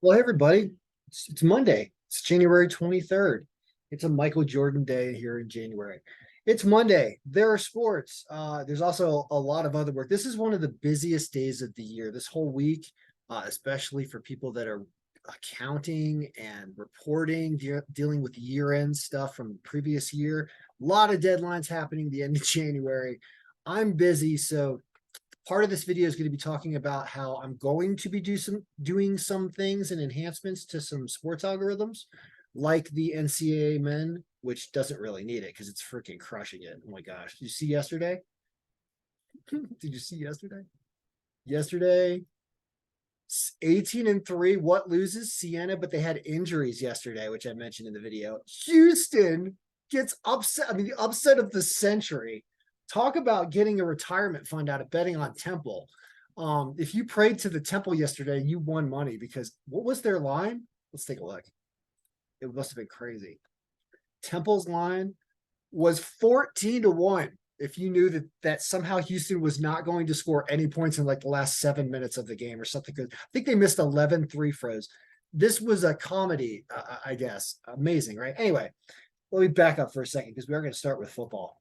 Well, hey everybody, it's Monday. It's January 23rd. It's a Michael Jordan day here in January. It's Monday. There are sports. There's also a lot of other work. This is one of the busiest days of the year. This whole week, especially for people that are accounting and reporting, dealing with year-end stuff from the previous year. A lot of deadlines happening the end of January. I'm busy, so part of this video is going to be talking about how I'm going to be doing some things and enhancements to some sports algorithms, like the NCAA men, which doesn't really need it because it's freaking crushing it. Oh my gosh. Did you see yesterday? Did you see yesterday? Yesterday, 18-3. What loses? Siena, but they had injuries yesterday, which I mentioned in the video. Houston gets upset. I mean, the upset of the century. Talk about getting a retirement fund out of betting on Temple. If you prayed to the Temple yesterday, you won money because what was their line? Let's take a look. It must have been crazy. Temple's line was 14-1. If you knew that somehow Houston was not going to score any points in like the last 7 minutes of the game or something, I think they missed 11 free throws. This was a comedy, I guess. Amazing, right? Anyway, let me back up for a second because we are going to start with football,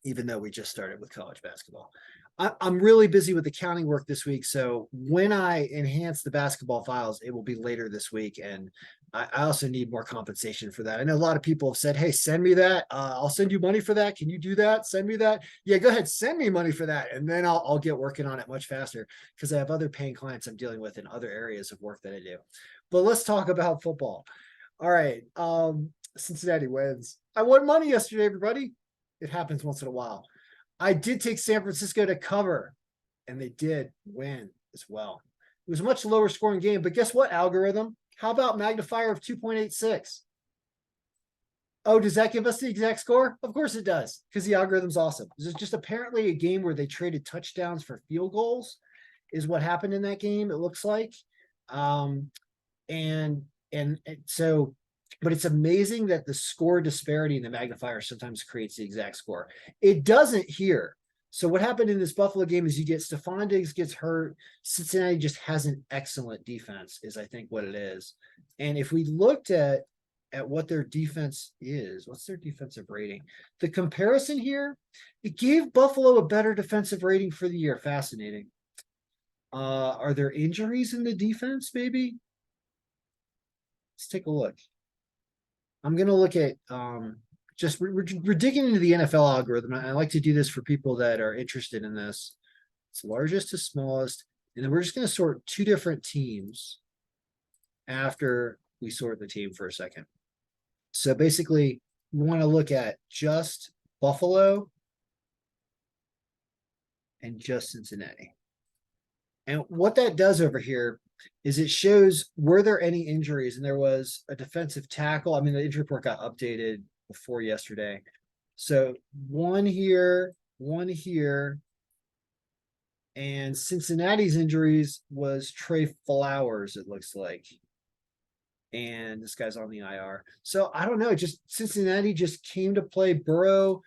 even though we just started with college basketball. I'm really busy with accounting work this week. So when I enhance the basketball files, it will be later this week. And I also need more compensation for that. I know a lot of people have said, hey, send me that. I'll send you money for that. Can you do that? Send me that. Yeah, go ahead. Send me money for that. And then I'll get working on it much faster because I have other paying clients I'm dealing with in other areas of work that I do. But let's talk about football. All right. Cincinnati wins. I won money yesterday, everybody. It happens once in a while. I did take San Francisco to cover, and they did win as well. It was a much lower scoring game, but guess what, algorithm? How about magnifier of 2.86? Oh, does that give us the exact score? Of course it does, because the algorithm's awesome. This is just apparently a game where they traded touchdowns for field goals, is what happened in that game, it looks like. Um, and so but it's amazing that the score disparity in the magnifier sometimes creates the exact score. It doesn't here. So what happened in this Buffalo game is you get Stephon Diggs gets hurt. Cincinnati just has an excellent defense, is I think what it is. And if we looked at what their defense is, what's their defensive rating? The comparison here, it gave Buffalo a better defensive rating for the year. Fascinating. Are there injuries in the defense, maybe? Let's take a look. I'm going to look at just we're digging into the NFL algorithm. I like to do this for people that are interested in this. It's largest to smallest. And then we're just going to sort two different teams after we sort the team for a second. So basically, we want to look at just Buffalo and just Cincinnati. And what that does over here is it shows were there any injuries, and there was a defensive tackle. I mean, the injury report got updated before yesterday. So one here, and Cincinnati's injuries was Trey Flowers, it looks like. And this guy's on the IR. So I don't know, just Cincinnati just came to play. Burrow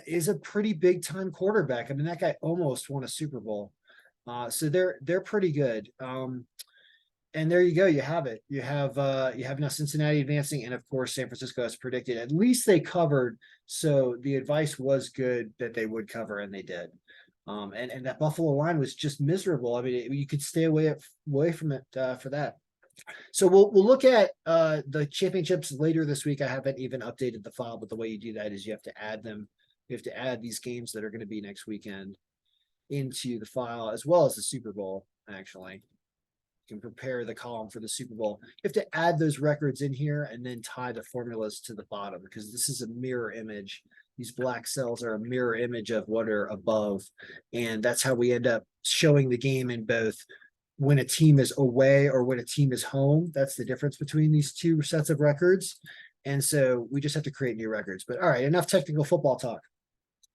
is a pretty big time quarterback. I mean, that guy almost won a Super Bowl. So they're pretty good. And there you go. You have it. You have now Cincinnati advancing, and of course San Francisco as predicted. At least they covered. So the advice was good that they would cover, and they did. And that Buffalo line was just miserable. I mean, you could stay away from it for that. So we'll look at the championships later this week. I haven't even updated the file, but the way you do that is you have to add them. You have to add these games that are going to be next weekend into the file, as well as the Super Bowl. Actually, you can prepare the column for the Super Bowl. You have to add those records in here and then tie the formulas to the bottom, because this is a mirror image. These black cells are a mirror image of what are above, and that's how we end up showing the game in both when a team is away or when a team is home. That's the difference between these two sets of records. And so we just have to create new records. But all right, enough technical football talk.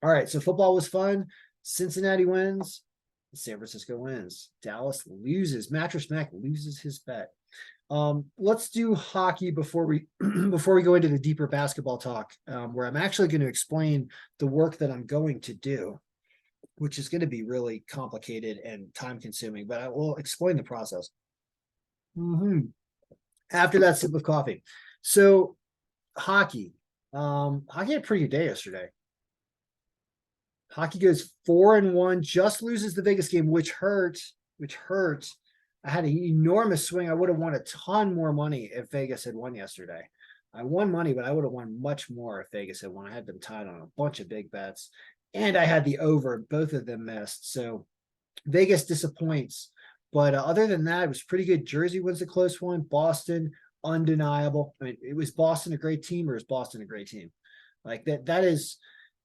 All right, so football was fun. Cincinnati wins. San Francisco wins. Dallas loses. Mattress Mac loses his bet. Let's do hockey before we go into the deeper basketball talk, where I'm actually going to explain the work that I'm going to do, which is going to be really complicated and time consuming, but I will explain the process. After that sip of coffee. So hockey. Hockey had a pretty good day yesterday. Hockey goes 4-1, just loses the Vegas game, which hurts. I had an enormous swing. I would have won a ton more money if Vegas had won yesterday. I won money, but I would have won much more if Vegas had won. I had them tied on a bunch of big bets, and I had the over. Both of them missed. So Vegas disappoints. But other than that, it was pretty good. Jersey wins a close one. Boston, undeniable. I mean, it was Boston a great team, or is Boston a great team? Like that is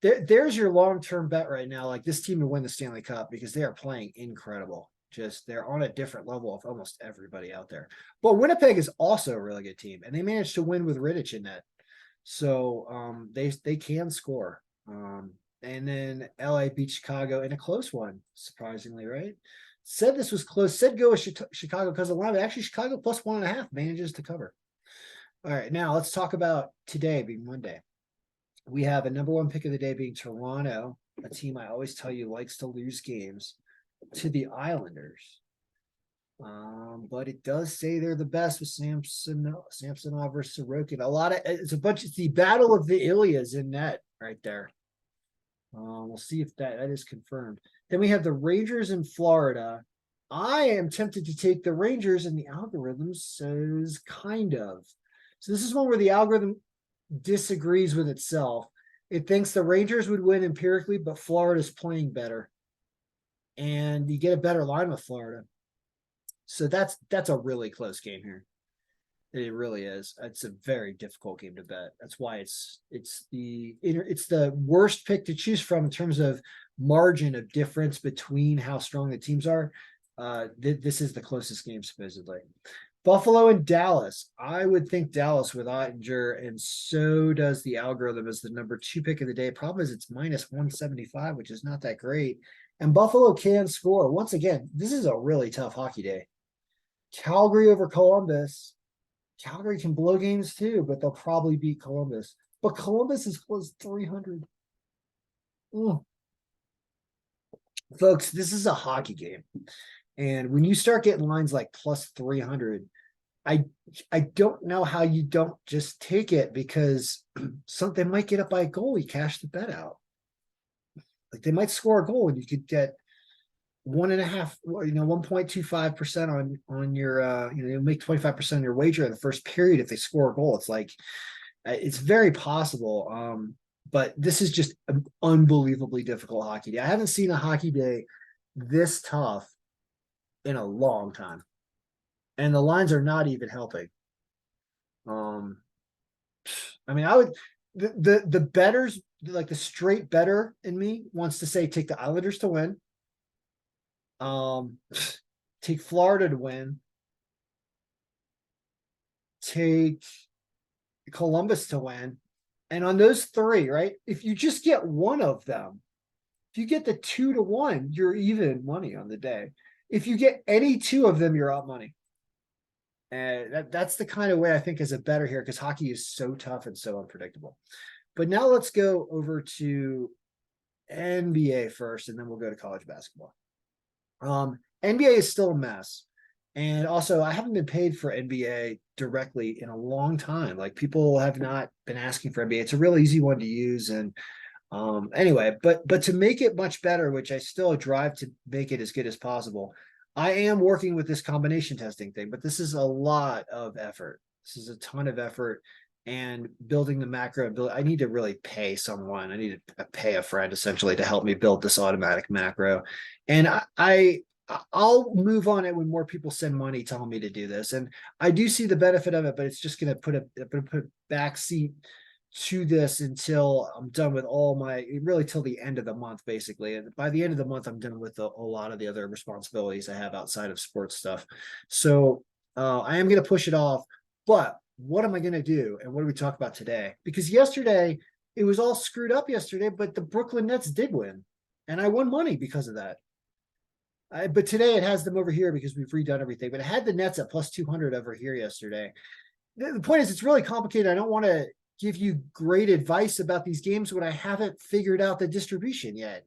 there's your long-term bet right now. Like this team to win the Stanley Cup because they are playing incredible. Just they're on a different level of almost everybody out there. But Winnipeg is also a really good team, and they managed to win with Rittich in net. So they can score. And then LA beat Chicago in a close one, surprisingly, right? Said this was close. Said go with Chicago because of the line, but actually Chicago plus 1.5 manages to cover. All right, now let's talk about today being Monday. We have a number one pick of the day being Toronto, a team I always tell you likes to lose games, to the Islanders. But it does say they're the best with Samsonov versus Sorokin. It's the battle of the Ilias in net right there. We'll see if that is confirmed. Then we have the Rangers in Florida. I am tempted to take the Rangers, and the algorithm says kind of. So this is one where the algorithm disagrees with itself. It thinks the Rangers would win empirically, but Florida's playing better. And you get a better line with Florida. So that's a really close game here. It really is. It's a very difficult game to bet. That's why it's the worst pick to choose from in terms of margin of difference between how strong the teams are. This is the closest game supposedly. Buffalo and Dallas. I would think Dallas with Ottinger, and so does the algorithm as the number 2 pick of the day. Problem is it's minus 175, which is not that great. And Buffalo can score. Once again, this is a really tough hockey day. Calgary over Columbus. Calgary can blow games too, but they'll probably beat Columbus. But Columbus is plus 300. Folks, this is a hockey game. And when you start getting lines like plus 300, I don't know how you don't just take it, because they might get up by a goal. You cash the bet out. Like they might score a goal and you could get 1.25% on your you'll make 25% on your wager in the first period if they score a goal. It's like it's very possible. But this is just an unbelievably difficult hockey day. I haven't seen a hockey day this tough in a long time. And the lines are not even helping. I mean, I would the betters, like the straight better in me, wants to say take the Islanders to win. Take Florida to win. Take Columbus to win. And on those three, right? If you just get one of them, if you get the 2-1, you're even money on the day. If you get any two of them, you're up money. And that's the kind of way I think is a better here, because hockey is so tough and so unpredictable. But now let's go over to NBA first, and then we'll go to college basketball. NBA is still a mess. And also, I haven't been paid for NBA directly in a long time. Like people have not been asking for NBA. It's a real easy one to use. And anyway, but to make it much better, which I still drive to make it as good as possible, I am working with this combination testing thing, but this is a lot of effort. This is a ton of effort, and building the macro. I need to really pay someone. I need to pay a friend essentially to help me build this automatic macro. And I'll move on it when more people send money telling me to do this. And I do see the benefit of it, but it's just going to put a back seat to this until I'm done with really till the end of the month, basically. And by the end of the month, I'm done with a lot of the other responsibilities I have outside of sports stuff. So I am going to push it off, but what am I going to do? And what do we talk about today? Because yesterday it was all screwed up yesterday, but the Brooklyn Nets did win, and I won money because of that. But today it has them over here because we've redone everything, but it had the Nets at plus 200 over here yesterday. The point is, it's really complicated. I don't want to give you great advice about these games when I haven't figured out the distribution yet.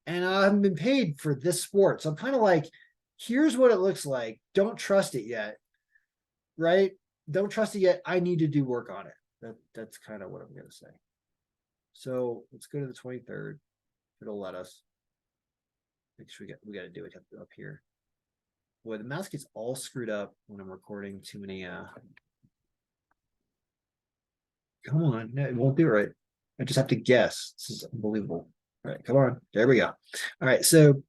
And I haven't been paid for this sport. So I'm kind of like, here's what it looks like. Don't trust it yet. right? Don't trust it yet. I need to do work on it. That's kind of what I'm going to say. So let's go to the 23rd. It'll let us. Make sure we got to do it up here. Boy, the mouse gets all screwed up when I'm recording too many. Come on, no, it won't do it right. I just have to guess. This is unbelievable. All right, come on. There we go. All right, so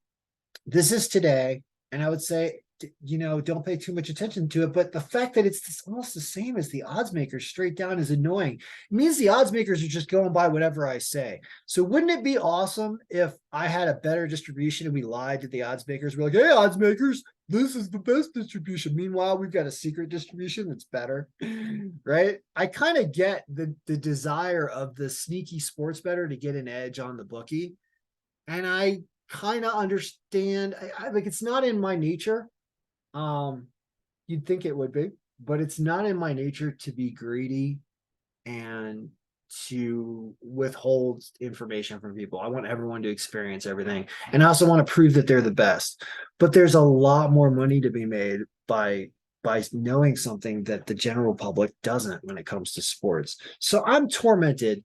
this is today, and I would say, don't pay too much attention to it. But the fact that it's almost the same as the odds makers straight down is annoying. It means the odds makers are just going by whatever I say. So wouldn't it be awesome if I had a better distribution and we lied to the odds makers? We're like, hey, odds makers, this is the best distribution. Meanwhile, we've got a secret distribution that's better, right? I kind of get the desire of the sneaky sports bettor to get an edge on the bookie. And I kind of understand. Like, it's not in my nature. You'd think it would be, but it's not in my nature to be greedy and to withhold information from people. I want everyone to experience everything. And I also want to prove that they're the best. But there's a lot more money to be made by knowing something that the general public doesn't when it comes to sports. So I'm tormented,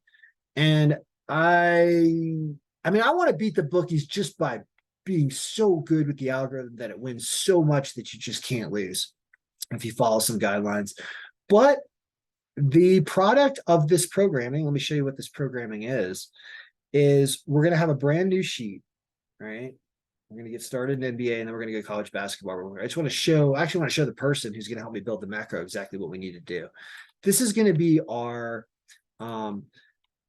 and I mean, I want to beat the bookies just by being so good with the algorithm that it wins so much that you just can't lose if you follow some guidelines. But the product of this programming, let me show you what this programming is we're going to have a brand new sheet, right? We're going to get started in NBA, and then we're going to go college basketball. I actually want to show the person who's going to help me build the macro exactly what we need to do. This is going to be our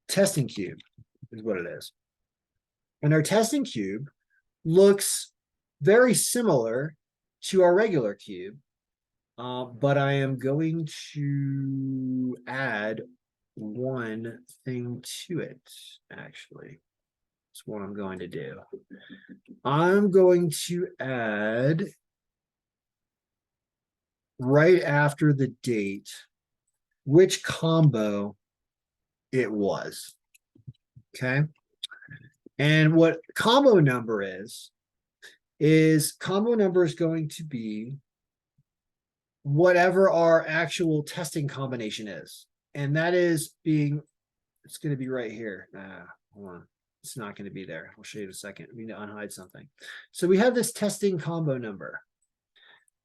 testing cube, is what it is. And our testing cube looks very similar to our regular cube, but I am going to add one thing to it, actually. That's what I'm going to do. I'm going to add, right after the date, which combo it was. Okay. And what combo number is combo number is going to be whatever our actual testing combination is. And that is it's going to be right here. Hold on. It's not going to be there. I'll show you in a second. We need to unhide something. So we have this testing combo number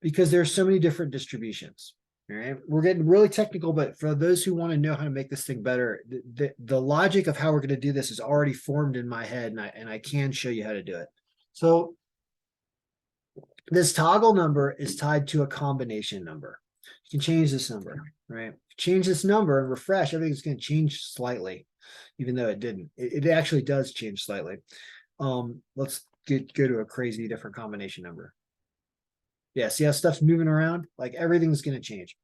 because there's so many different distributions. All right. We're getting really technical, but for those who want to know how to make this thing better, the logic of how we're going to do this is already formed in my head, and I can show you how to do it. So this toggle number is tied to a combination number. You can change this number, right? Change this number and refresh, everything's going to change slightly, even though it didn't. It actually does change slightly. Let's go to a crazy different combination number. Yeah, see how stuff's moving around? Like, everything's going to change.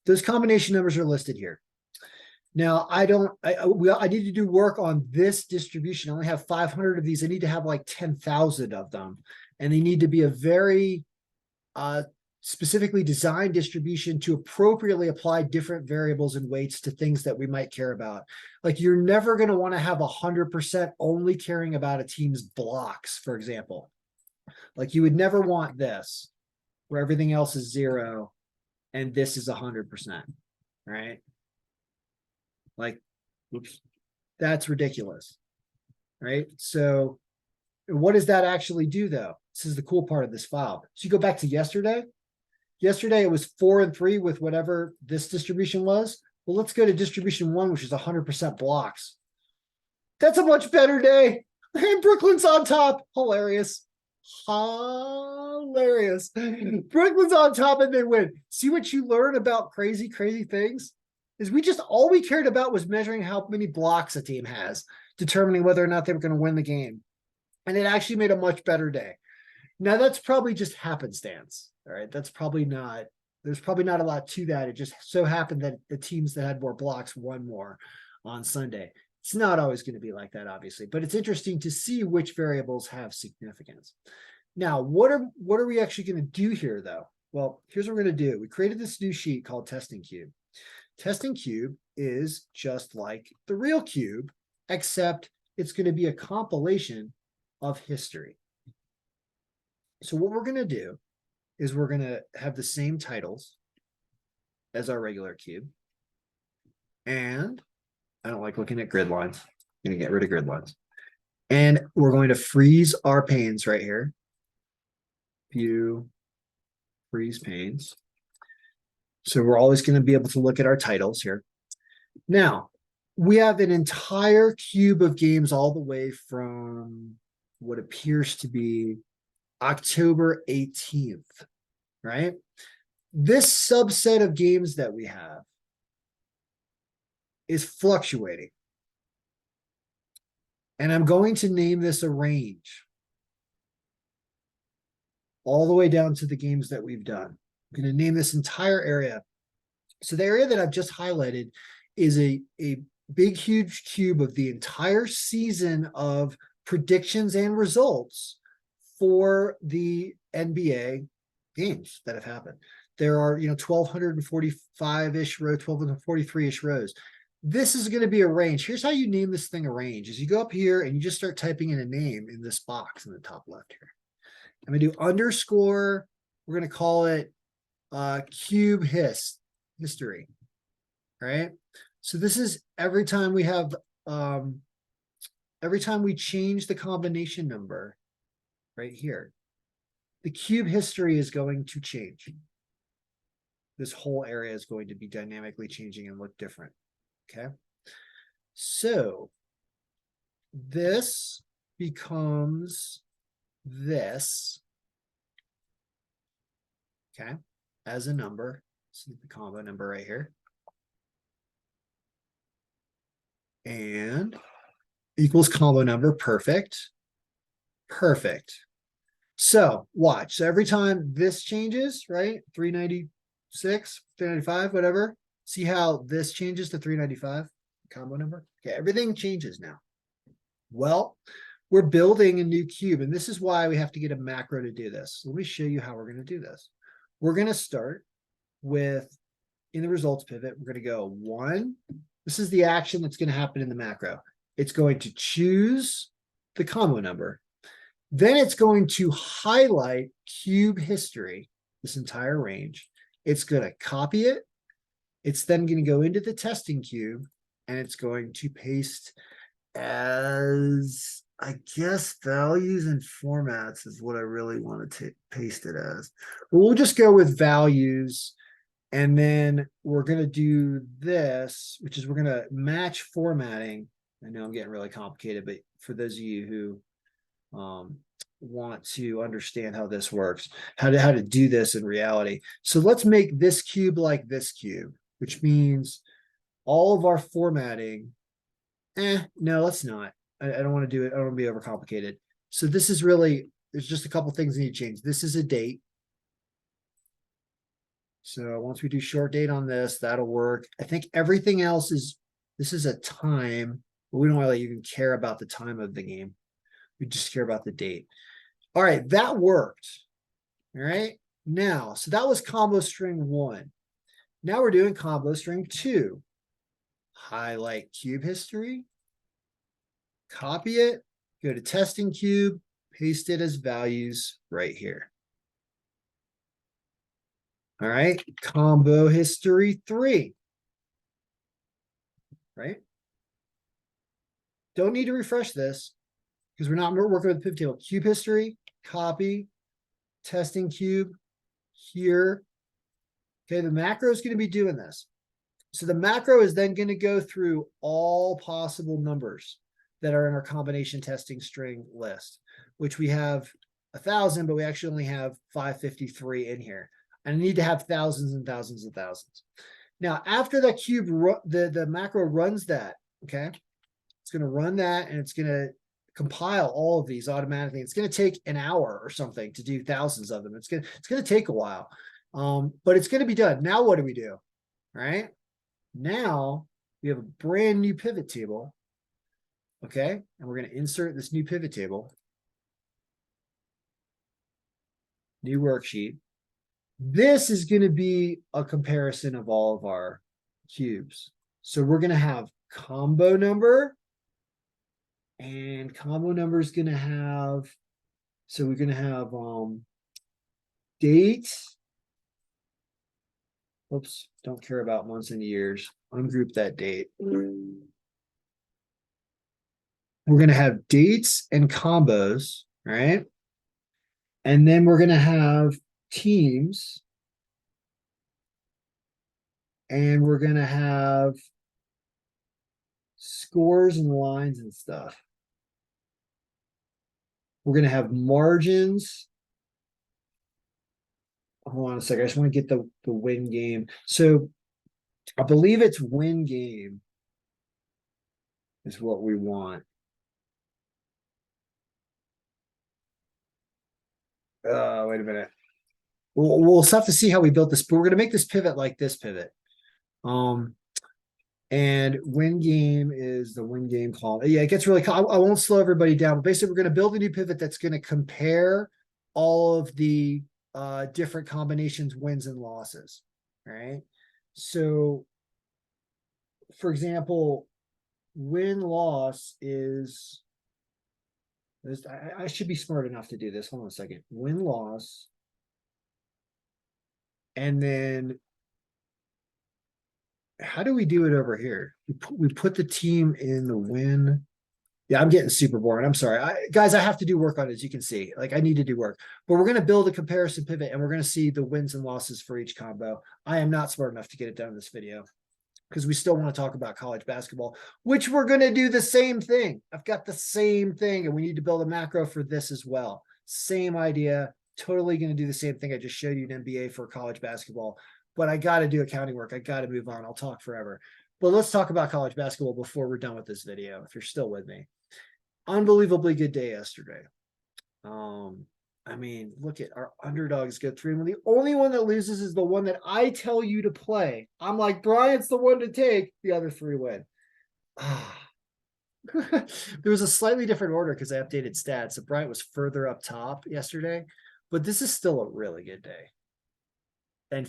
Those combination numbers are listed here. Now, I need to do work on this distribution. I only have 500 of these. I need to have like 10,000 of them. And they need to be a very specifically designed distribution to appropriately apply different variables and weights to things that we might care about. Like, you're never going to want to have 100% only caring about a team's blocks, for example. Like, you would never want this, where everything else is 0 and this is 100%, right? Like, oops, that's ridiculous, right? So what does that actually do, though? This is the cool part of this file. So you go back to yesterday. Yesterday it was 4 and 3 with whatever this distribution was. Well, let's go to distribution 1, which is 100% blocks. That's a much better day. And Brooklyn's on top. Hilarious. Hilarious. Brooklyn's on top and they win. See what you learn about crazy things? Is all we cared about was measuring how many blocks a team has, determining whether or not they were going to win the game. And it actually made a much better day. Now, that's probably just happenstance. All right. There's probably not a lot to that. It just so happened that the teams that had more blocks won more on Sunday. It's not always going to be like that, obviously, but it's interesting to see which variables have significance. Now, what are we actually going to do here, though? Well, here's what we're going to do. We created this new sheet called Testing Cube. Testing Cube is just like the real cube, except it's going to be a compilation of history. So what we're going to do is we're going to have the same titles. as our regular cube. And I don't like looking at grid lines. I'm going to get rid of grid lines. And we're going to freeze our panes right here. View, freeze panes. So we're always going to be able to look at our titles here. Now, we have an entire cube of games all the way from what appears to be October 18th, right? This subset of games that we have is fluctuating. And I'm going to name this a range all the way down to the games that we've done. I'm going to name this entire area. So the area that I've just highlighted is a big, huge cube of the entire season of predictions and results for the NBA games that have happened. There are, 1,245-ish rows, 1,243-ish rows. This is going to be a range. Here's how you name this thing a range is you go up here and you just start typing in a name in this box in the top left here. I'm going to do underscore. We're going to call it cube history, right? So this is every time we have, every time we change the combination number right here, the cube history is going to change. This whole area is going to be dynamically changing and look different. Okay. So this becomes this. Okay. As a number. See the combo number right here. And equals combo number. Perfect. Perfect. So watch. So every time this changes, right? 396, 395, whatever. See how this changes to 395 combo number? Okay, everything changes now. Well, we're building a new cube, and this is why we have to get a macro to do this. Let me show you how we're going to do this. We're going to start with, in the results pivot, we're going to go 1. This is the action that's going to happen in the macro. It's going to choose the combo number. Then it's going to highlight cube history, this entire range. It's going to copy it. It's then going to go into the testing cube, and it's going to paste as, I guess, values and formats is what I really want to paste it as. But we'll just go with values, and then we're going to do this, which is we're going to match formatting. I know I'm getting really complicated, but for those of you who want to understand how this works, how to do this in reality. So let's make this cube like this cube, which means all of our formatting. No, let's not. I don't want to do it. I don't want to be overcomplicated. So this is really, there's just a couple things that need to change. This is a date. So once we do short date on this, that'll work. I think everything else is, this is a time, but we don't really even care about the time of the game. We just care about the date. All right, that worked. All right, now, so that was combo string 1. Now we're doing combo string 2. Highlight cube history, copy it, go to testing cube, paste it as values right here. All right, combo history 3. Right? Don't need to refresh this because we're not working with the pivot table. Cube history, copy, testing cube here. Okay, the macro is going to be doing this. So the macro is then going to go through all possible numbers that are in our combination testing string list, which we have 1,000, but we actually only have 553 in here. And I need to have thousands and thousands and thousands. Now, after that cube, the macro runs that, okay? It's going to run that, and it's going to compile all of these automatically. It's going to take an hour or something to do thousands of them. It's going to take a while, but it's going to be done. Now, what do we do? All right. Now we have a brand new pivot table. Okay. And we're going to insert this new pivot table. New worksheet. This is going to be a comparison of all of our cubes. So we're going to have combo number, and combo number is going to have, so we're going to have date, Oops, don't care about months and years. Ungroup that date. We're going to have dates and combos, right? And then we're going to have teams. And we're going to have scores and lines and stuff. We're going to have margins. Hold on a second. I just want to get the win game. So I believe it's win game is what we want. Wait a minute. We'll have to see how we built this, but we're going to make this pivot like this pivot. And win game is the win game column. Yeah, it gets really, I won't slow everybody down, but basically we're going to build a new pivot that's going to compare all of the different combinations, wins and losses, right? So for example, win-loss is, I should be smart enough to do this. Hold on a second. Win-loss. And then how do we do it over here? We put the team in the win. Yeah, I'm getting super boring. I'm sorry. Guys, I have to do work on it, as you can see. Like, I need to do work. But we're going to build a comparison pivot, and we're going to see the wins and losses for each combo. I am not smart enough to get it done in this video because we still want to talk about college basketball, which we're going to do the same thing. I've got the same thing, and we need to build a macro for this as well. Same idea. Totally going to do the same thing I just showed you in NBA for college basketball. But I got to do accounting work. I got to move on. I'll talk forever. But let's talk about college basketball before we're done with this video, if you're still with me. Unbelievably good day yesterday. I mean, look at our underdogs go 3-1. The only one that loses is the one that I tell you to play. I'm like, Bryant's the one to take. The other 3 win. There was a slightly different order because I updated stats. So Bryant was further up top yesterday, but this is still a really good day. And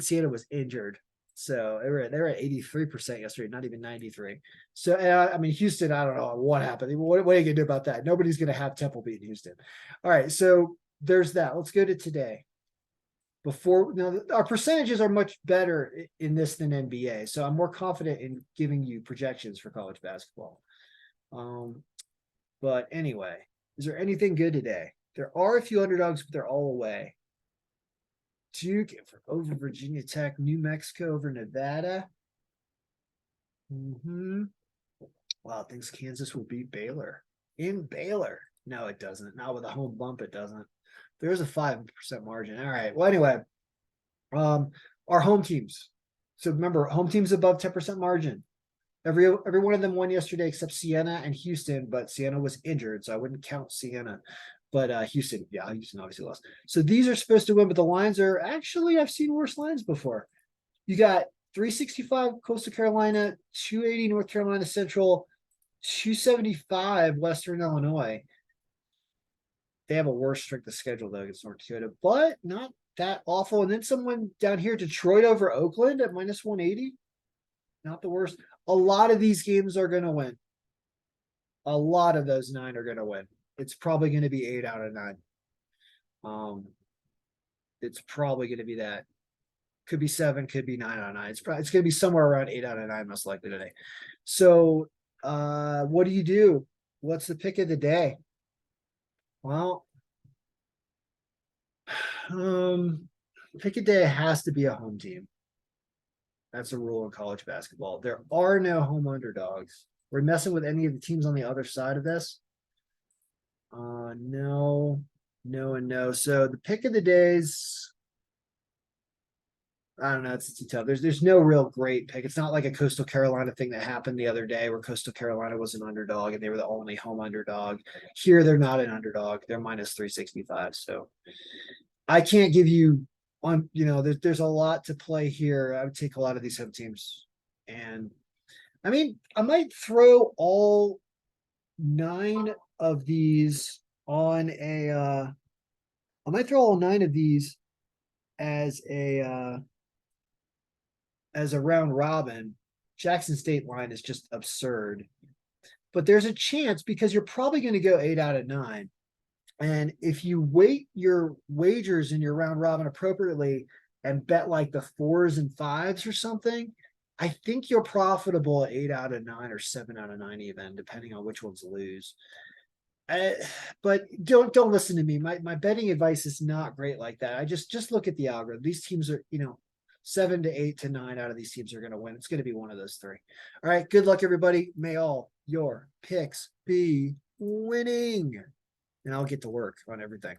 Siena was injured. So they were at 83% yesterday, not even 93. So I mean, Houston, I don't know what happened. What are you gonna do about that? Nobody's gonna have Temple beat Houston. All right, so there's that. Let's go to today. Before now, our percentages are much better in this than NBA, so I'm more confident in giving you projections for college basketball. But anyway, is there anything good today? There are a few underdogs, but they're all away. Duke over Virginia Tech, New Mexico over Nevada. Wow, thinks Kansas will beat Baylor in Baylor. No, it doesn't. Not with a home bump, it doesn't. There's a 5% margin. All right. Well, anyway, our home teams. So remember, home teams above 10% margin. Every one of them won yesterday except Siena and Houston, but Siena was injured, so I wouldn't count Siena. But Houston obviously lost. So these are supposed to win, but the lines are actually, I've seen worse lines before. You got 365 Coastal Carolina, 280 North Carolina Central, 275 Western Illinois. They have a worse strength of schedule though against North Dakota, but not that awful. And then someone down here, Detroit over Oakland at minus 180. Not the worst. A lot of these games are going to win. A lot of those 9 are going to win. It's probably going to be 8 out of 9. It's probably going to be that. Could be 7, could be 9 out of 9. It's going to be somewhere around 8 out of 9, most likely today. So, what do you do? What's the pick of the day? Well, pick a day has to be a home team. That's a rule in college basketball. There are no home underdogs. We're messing with any of the teams on the other side of this. No, and no. So the pick of the days, I don't know. It's too tough. There's no real great pick. It's not like a Coastal Carolina thing that happened the other day where Coastal Carolina was an underdog and they were the only home underdog. Here, they're not an underdog. They're minus 365. So I can't give you on, there's a lot to play here. I would take a lot of these home teams. And I mean, I might throw all 9 of these on I might throw all 9 of these as a round robin. Jackson State line is just absurd, but there's a chance because you're probably going to go 8 out of 9. And if you weight your wagers in your round robin appropriately, and bet like the 4s and 5s or something, I think you're profitable at 8 out of 9 or 7 out of 9 even, depending on which ones lose. Uh, but don't listen to me. My betting advice is not great like that. I just look at the algorithm. These teams are, 7 to 8 to 9 out of these teams are going to win. It's going to be one of those three. All right. Good luck, everybody. May all your picks be winning. And I'll get to work on everything.